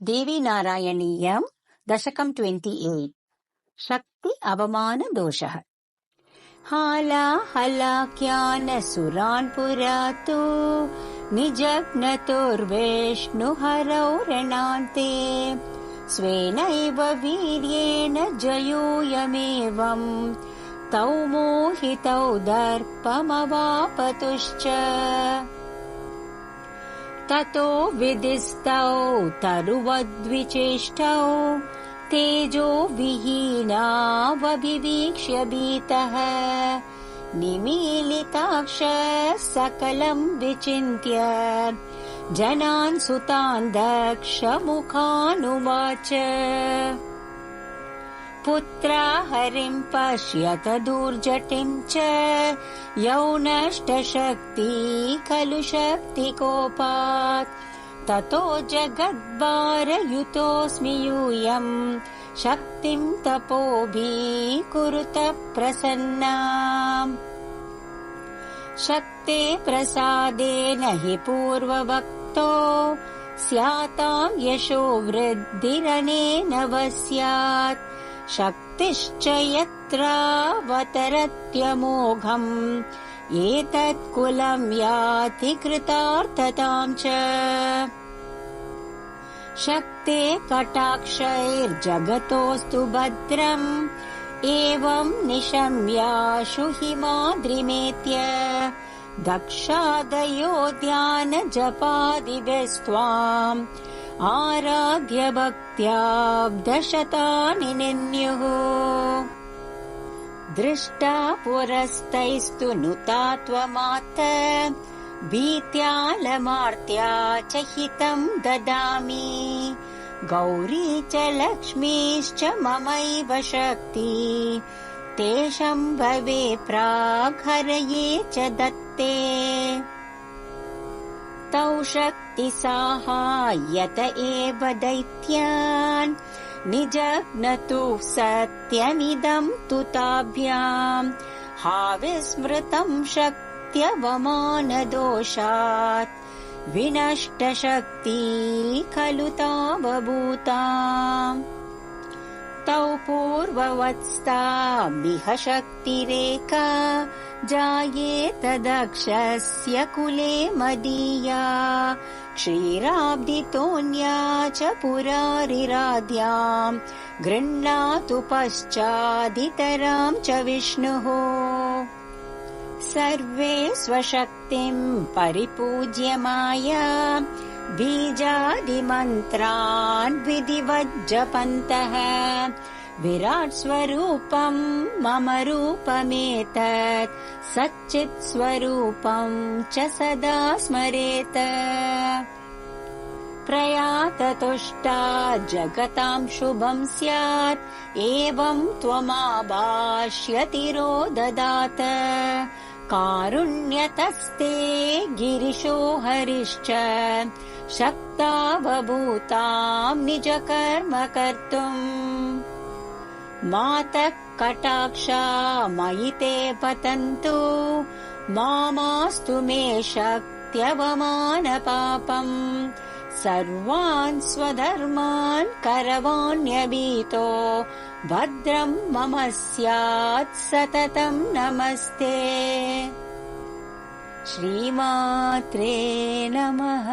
देवीनारायणीयम् दशकम् 28 शक्ति अवमान दोषः। हालाहलाख्यानसुरान् पुरातु निजग्नतुर्विष्णुहरौ रणान्ते स्वेनैव वीर्येण जयोऽयमेवम् तौ मोहितौ दर्पमवापतुश्च ततो विदिस्तौ तरुवद्विचेष्टौ तेजो विहीनावभिवीक्ष्य भीतः निमीलिताक्षः सकलं विचिन्त्य जनान् सुतान् दक्षमुखानुवाच पुत्रा हरिं पश्यत दुर्जटिं च यौनष्टशक्ति खलु शक्तिकोपात् ततो जगद्भारयुतोऽस्मि यूयम् शक्तिं तपोभिः कुरुत प्रसन्नाम् शक्ते प्रसादेन हि पूर्ववक्तो स्यातां यशो वृद्धिरनेन वस्यात् शक्तिश्च यत्रावतरत्यमोघम् एतत् कुलं याति कृतार्थतां च शक्ते कटाक्षैर्जगतोऽस्तु भद्रम् एवं निशम्याशु हिमाद्रिमेत्य दक्षादयो ध्यानजपादिभिस्त्वाम् आराध्य भक्त्याब्दशतानि निन्युः दृष्टा पुरस्तैस्तु नुता त्वमात् भीत्यालमार्त्या च हितं ददामि गौरी च लक्ष्मीश्च ममैव शक्ति तेषां भवे प्राग्हरये च दत्ते तौ शक्तिसाहाय्यत एव दैत्यान् निजग्नतु सत्यमिदं तु ताभ्याम् हाविस्मृतं शक्त्यवमानदोषात् विनष्टशक्ति खलु तावभूताम् तौ पूर्ववत्स्तामिह शक्तिरेका जायेत दक्षस्य कुले मदीया क्षीराब्धितोऽन्या च पुरारिराध्याम् गृह्णातु पश्चादितरां च विष्णुः सर्वे स्वशक्तिं परिपूज्य माया बीजादिमन्त्रान् विधिवज्जपन्तः विराट् स्वरूपं मम रूपमेतत् सच्चित् स्वरूपं च सदा स्मरेत प्रयाततुष्टा जगतां शुभं स्यात् एवं त्वमाभाष्यतिरो ददात कारुण्यतस्ते गिरिशो हरिश्च शक्तावभूतां निजकर्म कर्तुम् मातः कटाक्षा मयि ते पतन्तु मामास्तु मे शक्त्यवमानपापम् सर्वान् स्वधर्मान् करवाण्यभीतो भद्रं मम स्यात् सततं नमस्ते श्रीमात्रे नमः।